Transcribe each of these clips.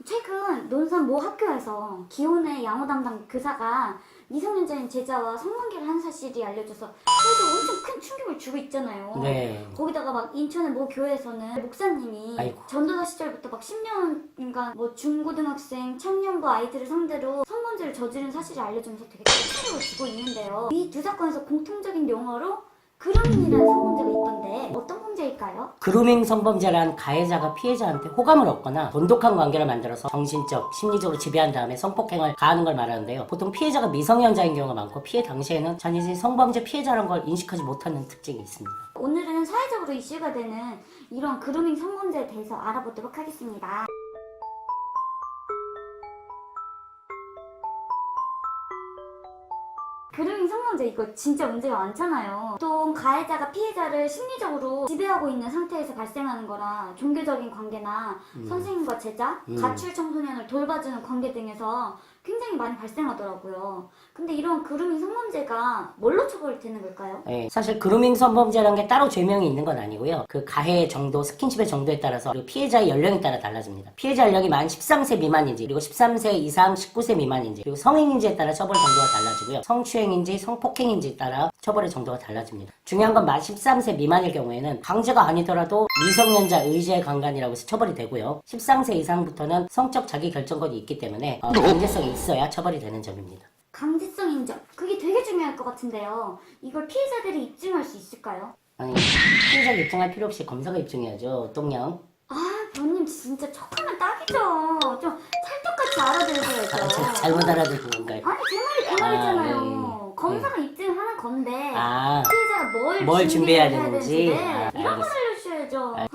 최근 논산 모 학교에서 기혼의 양호 담당 교사가 미성년자인 제자와 성관계를 한 사실이 알려져서 그래도 엄청 큰 충격을 주고 있잖아요. 네. 거기다가 막 인천의 모 교회에서는 목사님이 아이고. 전도사 시절부터 막 10년간 뭐 중고등학생, 청년부 아이들을 상대로 성범죄를 저지른 사실이 알려지면서 되게 큰 충격을 주고 있는데요. 이 두 사건에서 공통적인 용어로 그루밍이라는 성범죄가 있던데 어떤 범죄일까요? 그루밍 성범죄란 가해자가 피해자한테 호감을 얻거나 돈독한 관계를 만들어서 정신적, 심리적으로 지배한 다음에 성폭행을 가하는 걸 말하는데요. 보통 피해자가 미성년자인 경우가 많고 피해 당시에는 자신이 성범죄 피해자라는 걸 인식하지 못하는 특징이 있습니다. 오늘은 사회적으로 이슈가 되는 이런 그루밍 성범죄에 대해서 알아보도록 하겠습니다. 그루밍 성범죄 이거 진짜 문제가 많잖아요. 보통 가해자가 피해자를 심리적으로 지배하고 있는 상태에서 발생하는 거라 종교적인 관계나 선생님과 제자, 가출 청소년을 돌봐주는 관계 등에서 굉장히 많이 발생하더라고요. 근데 이런 그루밍 성범죄가 뭘로 처벌되는 걸까요? 네, 사실 그루밍 성범죄라는 게 따로 죄명이 있는 건 아니고요. 그 가해의 정도, 스킨십의 정도에 따라서 그리고 피해자의 연령에 따라 달라집니다. 피해자 연령이 만 13세 미만인지 그리고 13세 이상 19세 미만인지 그리고 성인인지에 따라 처벌 정도가 달라지고요. 성추행인지 성폭행인지에 따라 처벌의 정도가 달라집니다. 중요한 건 만 13세 미만일 경우에는 강제가 아니더라도 미성년자 의지의 강간이라고 해서 처벌이 되고요. 13세 이상부터는 성적 자기결정권이 있기 때문에 강제성이 있어야 처벌이 되는 점입니다. 강제성 인정. 그게 되게 중요할 것 같은데요. 이걸 피해자들이 입증할 수 있을까요? 아니, 피해자가 입증할 필요 없이 검사가 입증해야죠. 똥냥. 아, 변님 진짜 척하면 딱이죠. 좀 찰떡같이 알아들으셔야죠. 아, 제가 잘못 알아듣은 건가요? 아니, 제 말이 그 말이잖아요. 네. 검사가 입증하는 건데 아, 피해자가 뭘 준비해야 되는지 되는지. 이런 걸 알려주셔야죠. 아,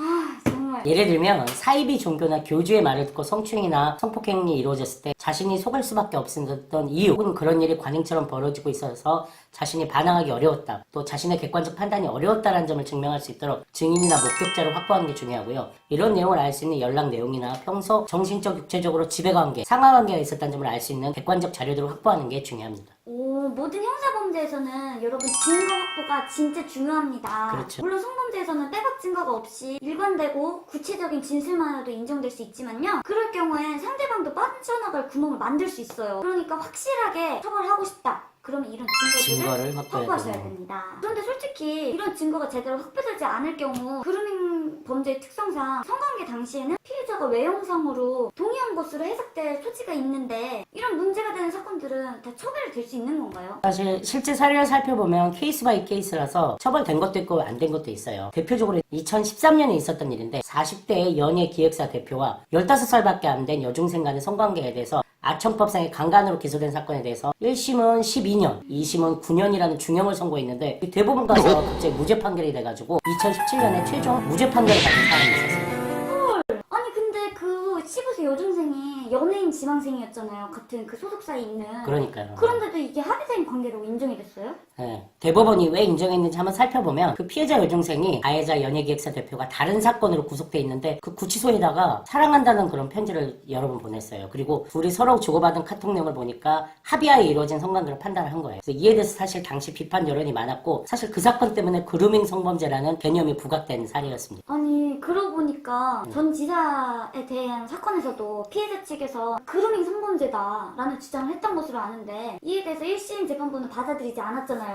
정말. 예를 들면 사이비 종교나 교주의 말을 듣고 성추행이나 성폭행이 이루어졌을 때 자신이 속을 수밖에 없었던 이유 혹은 그런 일이 관행처럼 벌어지고 있어서 자신이 반항하기 어려웠다, 또 자신의 객관적 판단이 어려웠다는 점을 증명할 수 있도록 증인이나 목격자를 확보하는 게 중요하고요. 이런 내용을 알 수 있는 연락 내용이나 평소 정신적, 육체적으로 지배관계, 상하관계가 있었다는 점을 알 수 있는 객관적 자료들을 확보하는 게 중요합니다. 오, 모든 형사범죄에서는 여러분 증거 확보가 진짜 중요합니다. 그렇죠. 물론 성범죄에서는 빼박 증거가 없이 일관되고 구체적인 진술만으로도 인정될 수 있지만요. 그럴 경우엔 상대방도 빠져나갈 구멍을 만들 수 있어요. 그러니까 확실하게 처벌하고 싶다. 그러면 이런 증거들을 확보하셔야 됩니다. 그런데 솔직히 이런 증거가 제대로 확보되지 않을 경우 그루밍 범죄의 특성상 성관계 당시에는 피해자가 외형상으로 동의한 것으로 해석될 소지가 있는데 이런 문제가 되는 사건들은 다 처벌이 될 수 있는 건가요? 사실 실제 사례를 살펴보면 케이스 바이 케이스라서 처벌된 것도 있고 안 된 것도 있어요. 대표적으로 2013년에 있었던 일인데 40대의 연예 기획사 대표와 15살밖에 안 된 여중생 간의 성관계에 대해서 아청법상의 강간으로 기소된 사건에 대해서 1심은 12년, 2심은 9년이라는 중형을 선고했는데 대법원 가서 갑자기 무죄 판결이 돼가지고 2017년에 최종 무죄 판결을 받은 사람이 있었어요. 아니 근데 그 15세 여중생이 연예인 지망생이었잖아요. 같은 그 소속사에 있는. 그러니까요. 그런데도 이게 합의자인 관계라고 인정이 됐어요? 네. 대법원이 왜 인정했는지 한번 살펴보면 그 피해자 여중생이 가해자 연예기획사 대표가 다른 사건으로 구속돼 있는데 그 구치소에다가 사랑한다는 그런 편지를 여러 번 보냈어요. 그리고 둘이 서로 주고받은 카톡 내용을 보니까 합의하에 이루어진 성관계로 판단을 한 거예요. 그래서 이에 대해서 사실 당시 비판 여론이 많았고 사실 그 사건 때문에 그루밍 성범죄라는 개념이 부각된 사례였습니다. 아니 그러고 보니까 전 지사에 대한 사건에서도 피해자 측에서 그루밍 성범죄다라는 주장을 했던 것으로 아는데 이에 대해서 1심 재판부는 받아들이지 않았잖아요.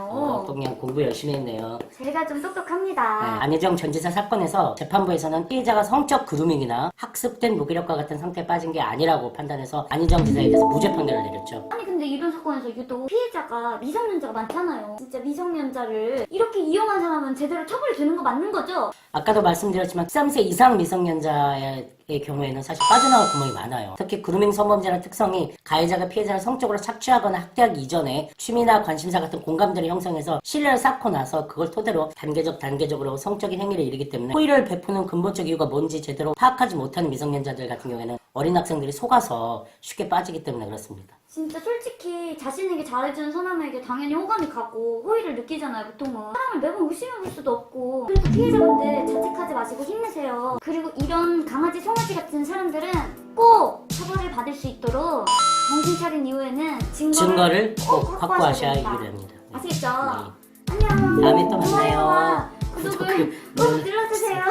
또 그냥 공부 열심히 했네요. 제가 좀 똑똑합니다. 안혜정 전 지사 사건에서 재판부에서는 피해자가 성적 그루밍이나 학습된 무기력과 같은 상태에 빠진 게 아니라고 판단해서 안혜정 지사에 대해서 무죄 판결을 내렸죠. 아니 근데 이런 사건에서 유독 피해자가 미성년자가 많잖아요. 진짜 미성년자를 이렇게 이용한 사람은 제대로 처벌이 되는 거 맞는 거죠? 아까도 말씀드렸지만 13세 이상 미성년자의 경우에는 사실 빠져나갈 구멍이 많아요. 특히 그루밍 성범죄라는 특성이 가해자가 피해자를 성적으로 착취하거나 학대하기 이전에 취미나 관심사 같은 공감대를 형성해서 신뢰를 쌓고 나서 그걸 토대로 단계적으로 성적인 행위를 이루기 때문에 호의를 베푸는 근본적 이유가 뭔지 제대로 파악하지 못하는 미성년자들 같은 경우에는 어린 학생들이 속아서 쉽게 빠지기 때문에 그렇습니다. 진짜 솔직히 자신에게 잘해주는 사람에게 당연히 호감이 가고 호의를 느끼잖아요. 보통은 사람을 매번 의심해볼 수도 없고. 그래서 피해자분들 자책하지 마시고 힘내세요. 그리고 이런 강아지 송아지 같은 사람들은 꼭 처벌을 받을 수 있도록 정신 차린 이후에는 증거를 꼭 확보하셔야 됩니다. 됩니다. 아시겠죠? 네. 안녕. 다음에 또 만나요. 좋아요와 구독을 꼭 눌러주세요.